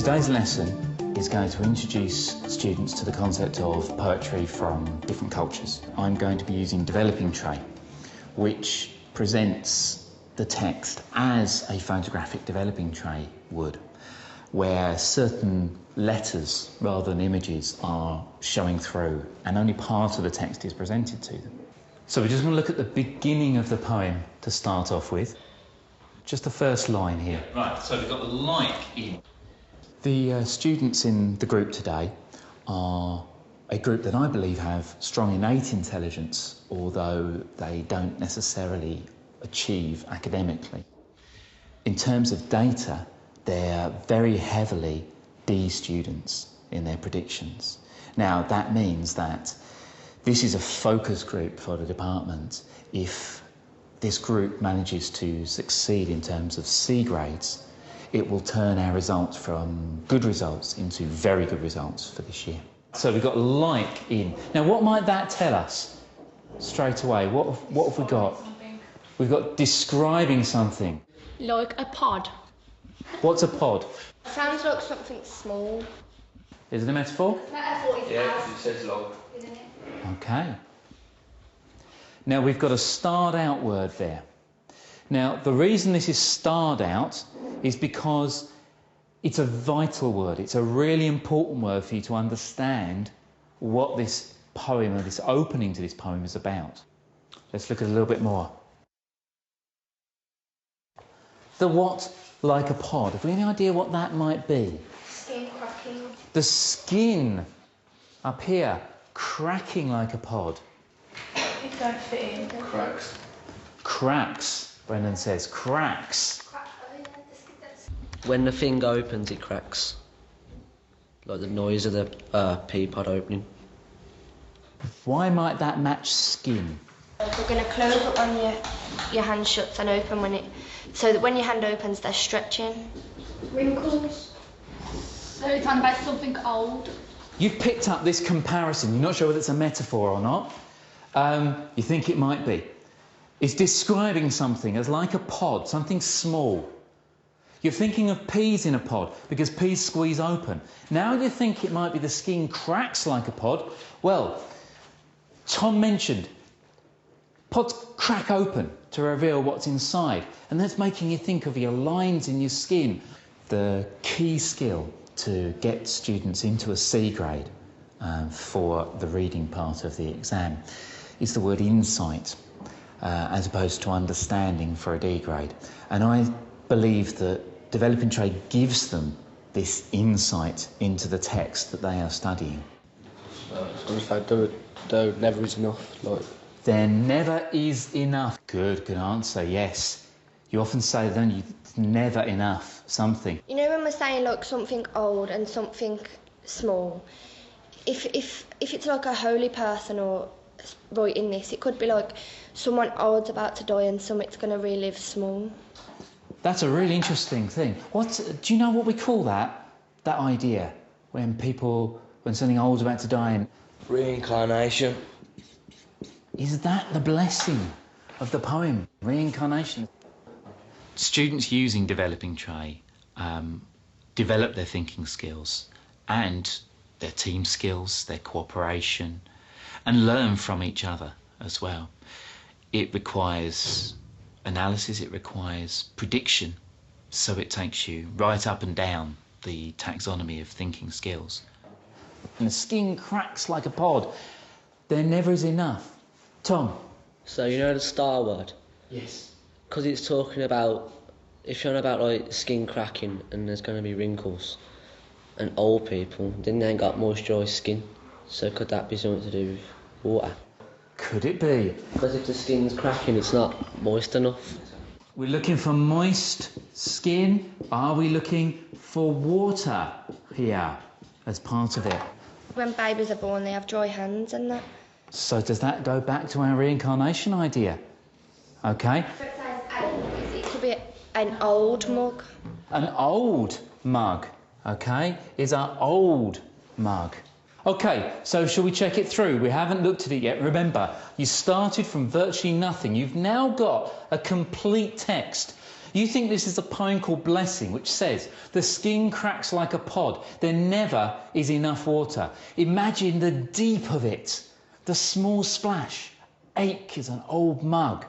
Today's lesson is going to introduce students to the concept of poetry from different cultures. I'm going to be using developing tray, which presents the text as a photographic developing tray would, where certain letters rather than images are showing through and only part of the text is presented to them. So we're just going to look at the beginning of the poem to start off with. Just the first line here. Right, so we've got the like in. The students in the group today are a group that I believe have strong innate intelligence, although they don't necessarily achieve academically. In terms of data, they're very heavily D students in their predictions. Now, that means that this is a focus group for the department. If this group manages to succeed in terms of C grades, it will turn our results from good results into very good results for this year. So we've got like in. Now, what might that tell us straight away? What have we got? We've got describing something. Like a pod. What's a pod? Sounds like something small. Is it a metaphor? Metaphor is it says log. Isn't it? Okay. Now we've got a starred out word there. Now the reason this is starred out is because it's a vital word. It's a really important word for you to understand what this poem or this opening to this poem is about. Let's look at it a little bit more. The what like a pod? Have we any idea what that might be? Skin cracking. The skin up here cracking like a pod. It don't fit in. Cracks. Cracks, Brendan says, cracks. When the thing opens, it cracks. Like the noise of the pea pod opening. Why might that match skin? We're going to close it when your hand shuts and open when it... So that when your hand opens, they're stretching. Wrinkles. So it's on about something old. You've picked up this comparison. You're not sure whether it's a metaphor or not. You think it might be. It's describing something as like a pod, something small. You're thinking of peas in a pod because peas squeeze open. Now you think it might be the skin cracks like a pod. Well, Tom mentioned pods crack open to reveal what's inside, and that's making you think of your lines in your skin. The key skill to get students into a C grade for the reading part of the exam is the word insight, as opposed to understanding for a D grade. And I believe that developing trade gives them this insight into the text that they are studying. There never is enough. There never is enough. Good answer, yes. You often say, don't you, it's never enough, something. You know when we're saying like something old and something small, if it's like a holy person or writing this, it could be like someone old's about to die and something's going to relive small. That's a really interesting thing. Do you know what we call that idea when something old's about to die? And Reincarnation. is that the blessing of the poem? Reincarnation. Students using developing tray develop their thinking skills and their team skills, their cooperation, and learn from each other as well. It requires analysis, it requires prediction, so it takes you right up and down the taxonomy of thinking skills. And the skin cracks like a pod. There never is enough. Tom? So you know the star word? Yes. Because it's talking about, if you're on about like skin cracking and there's going to be wrinkles and old people, then they ain't got moisturised skin. So could that be something to do with water? Could it be? Because if the skin's cracking, it's not moist enough. We're looking for moist skin. Are we looking for water here as part of it? When babies are born, they have dry hands and that. So does that go back to our reincarnation idea? Okay. It could be an old mug. An old mug, okay, is our old mug. Okay, so shall we check it through? We haven't looked at it yet. Remember, you started from virtually nothing. You've now got a complete text. You think this is a poem called Blessing, which says, the skin cracks like a pod, there never is enough water. Imagine the deep of it, the small splash, ache as an old mug,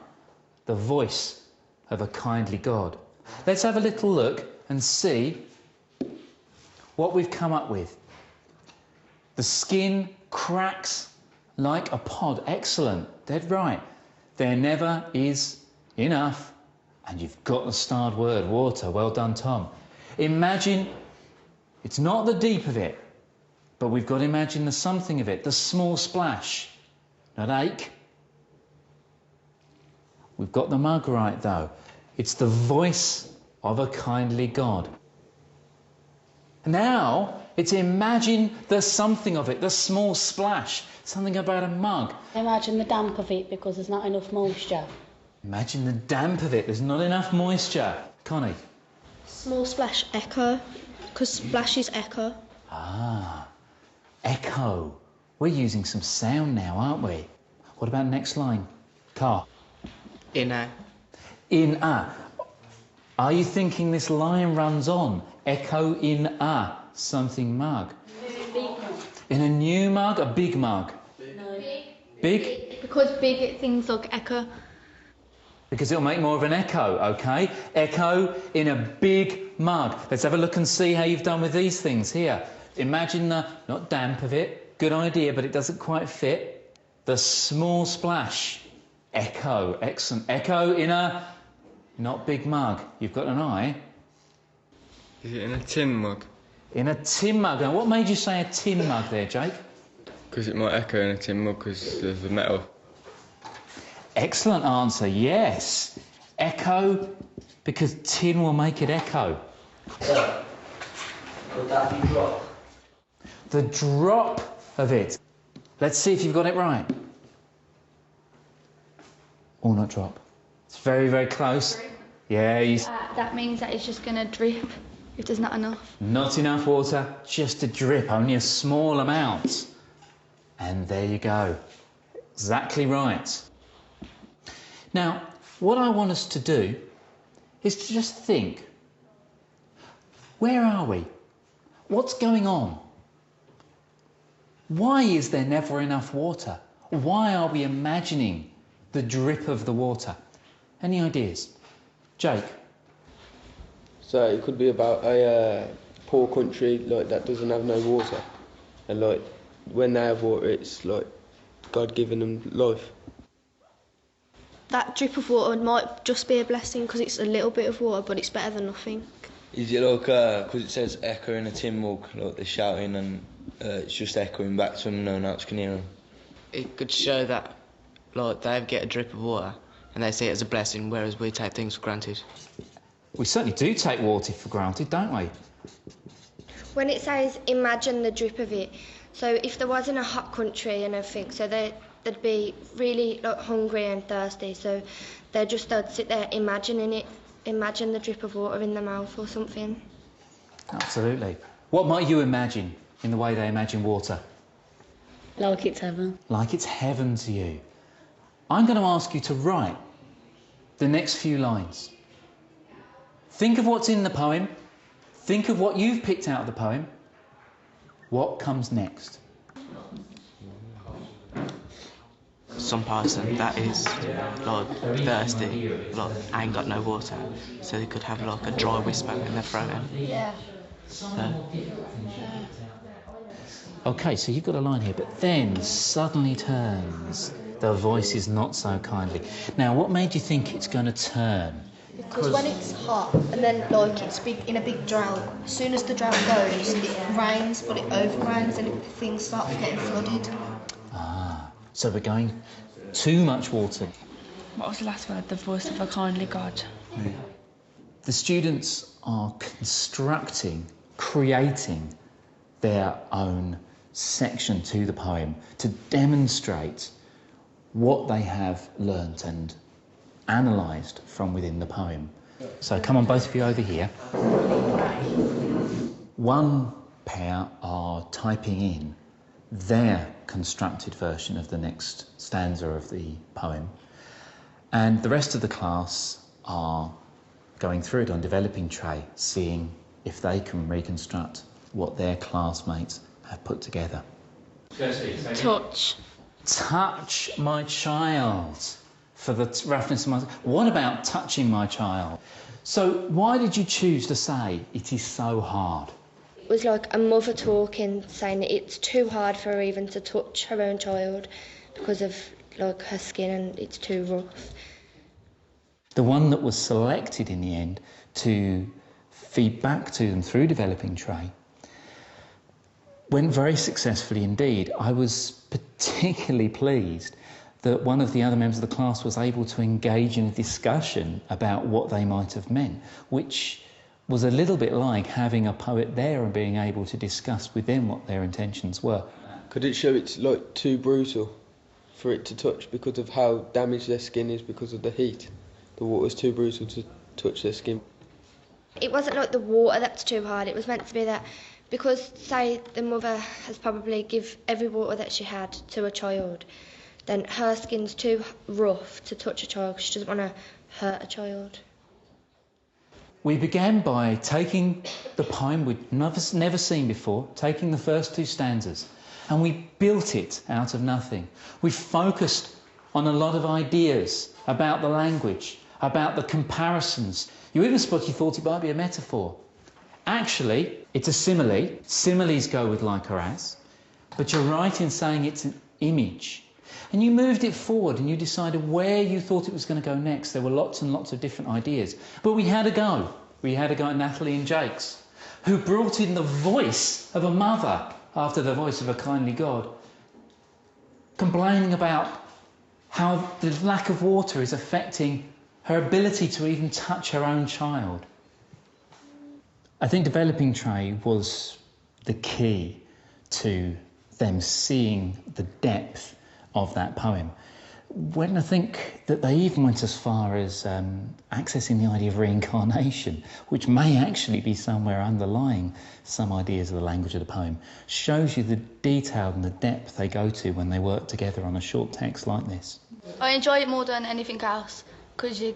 the voice of a kindly God. Let's have a little look and see what we've come up with. The skin cracks like a pod. Excellent, dead right. There never is enough. And you've got the starred word, water. Well done, Tom. Imagine, it's not the deep of it, but we've got to imagine the something of it, the small splash, not ache. We've got the mug right, though. It's the voice of a kindly God. Now, it's imagine the something of it, the small splash, something about a mug. Imagine the damp of it because there's not enough moisture. Imagine the damp of it, there's not enough moisture. Connie? Small splash, echo, because splash is echo. Ah, echo. We're using some sound now, aren't we? What about next line? Car? Inner. In a. Are you thinking this line runs on? Echo in a something mug. In a new mug? A big mug? No. Big? Because big things like echo. Because it'll make more of an echo, OK? Echo in a big mug. Let's have a look and see how you've done with these things here. Imagine the, not damp of it, good idea, but it doesn't quite fit. The small splash. Echo, excellent. Echo in a, not big mug. You've got an eye. Is it in a tin mug? In a tin mug. Now, what made you say a tin mug there, Jake? Because it might echo in a tin mug because there's the metal. Excellent answer, yes. Echo, because tin will make it echo. So, would that be drop? The drop of it. Let's see if you've got it right. Or not drop. It's very, very close. Yeah, That means that it's just going to drip if there's not enough. not enough water, just a drip, only a small amount. And there you go. Exactly right. Now, what I want us to do is to just think, where are we? What's going on? Why is there never enough water? Why are we imagining the drip of the water? Any ideas? Jake? So it could be about a poor country like that doesn't have no water, and like when they have water, it's like God giving them life. That drip of water might just be a blessing because it's a little bit of water, but it's better than nothing. Is it like, because it says echo in a tin mug, like they're shouting and it's just echoing back to them and no one else can hear them? It could show that, like, they get a drip of water and they see it as a blessing, whereas we take things for granted. We certainly do take water for granted, don't we? When it says imagine the drip of it, so if there wasn't a hot country and everything, so they'd be really like hungry and thirsty, so they'd sit there imagining it, imagine the drip of water in their mouth or something. Absolutely. What might you imagine in the way they imagine water? Like it's heaven. Like it's heaven to you. I'm going to ask you to write the next few lines. Think of what's in the poem. Think of what you've picked out of the poem. What comes next? Some person that is, like, thirsty, like, ain't got no water, so they could have, like, a dry whisper in their throat. Yeah. OK, so you've got a line here, but then suddenly turns. The voice is not so kindly. Now, what made you think it's going to turn? Because when it's hot and then like it's in a big drought, as soon as the drought goes, it rains, but it over rains and things start getting flooded. Ah, so we're going too much water. What was the last word? The voice of a kindly God. The students are constructing, creating their own section to the poem to demonstrate what they have learnt and analysed from within the poem. So come on, both of you over here. One pair are typing in their constructed version of the next stanza of the poem, and the rest of the class are going through it on developing tray, seeing if they can reconstruct what their classmates have put together. Touch. Touch my child, for the reference to my... What about touching my child? So why did you choose to say it is so hard? It was like a mother talking, saying that it's too hard for her even to touch her own child because of like her skin and it's too rough. The one that was selected in the end to feed back to them through developing tray went very successfully indeed. I was particularly pleased that one of the other members of the class was able to engage in a discussion about what they might have meant, which was a little bit like having a poet there and being able to discuss with them what their intentions were. Could it show it's like too brutal for it to touch because of how damaged their skin is because of the heat? The water's too brutal to touch their skin. It wasn't like the water that's too hard, it was meant to be that because, say, the mother has probably give every water that she had to a child, then her skin's too rough to touch a child because she doesn't want to hurt a child. We began by taking the poem we'd never seen before, taking the first two stanzas, and we built it out of nothing. We focused on a lot of ideas about the language, about the comparisons. You even spot you thought it might be a metaphor. Actually, it's a simile. Similes go with like or as, but you're right in saying it's an image. And you moved it forward and you decided where you thought it was going to go next. There were lots and lots of different ideas. But we had a go. We had a go at Natalie and Jakes, who brought in the voice of a mother after the voice of a kindly God, complaining about how the lack of water is affecting her ability to even touch her own child. I think developing tray was the key to them seeing the depth of that poem. When I think that they even went as far as accessing the idea of reincarnation, which may actually be somewhere underlying some ideas of the language of the poem, shows you the detail and the depth they go to when they work together on a short text like this. I enjoy it more than anything else because you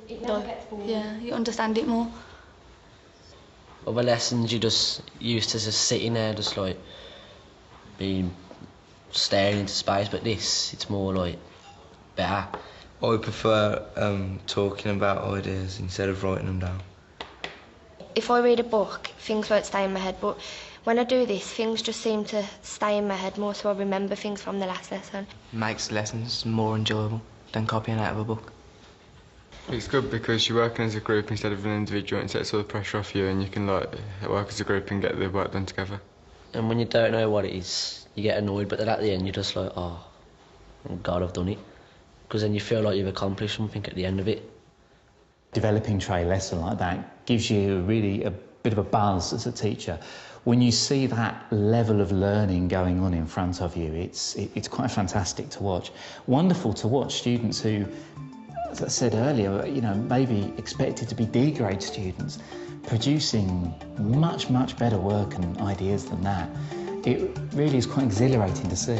understand it more. Other lessons you just used to just sitting there just like being staring into space, but this it's more like better. I prefer talking about ideas instead of writing them down. If I read a book, things won't stay in my head, but when I do this, things just seem to stay in my head more, so I remember things from the last lesson. Makes lessons more enjoyable than copying out of a book. It's good because you're working as a group instead of an individual. It takes all the pressure off you and you can like work as a group and get the work done together. And when you don't know what it is, you get annoyed, but then at the end you're just like, oh God, I've done it. Because then you feel like you've accomplished something at the end of it. Developing tray lesson like that gives you really a bit of a buzz as a teacher. When you see that level of learning going on in front of you, it's quite fantastic to watch. Wonderful to watch students who, as I said earlier, maybe expected to be D-grade students, producing much, much better work and ideas than that. It really is quite exhilarating to see.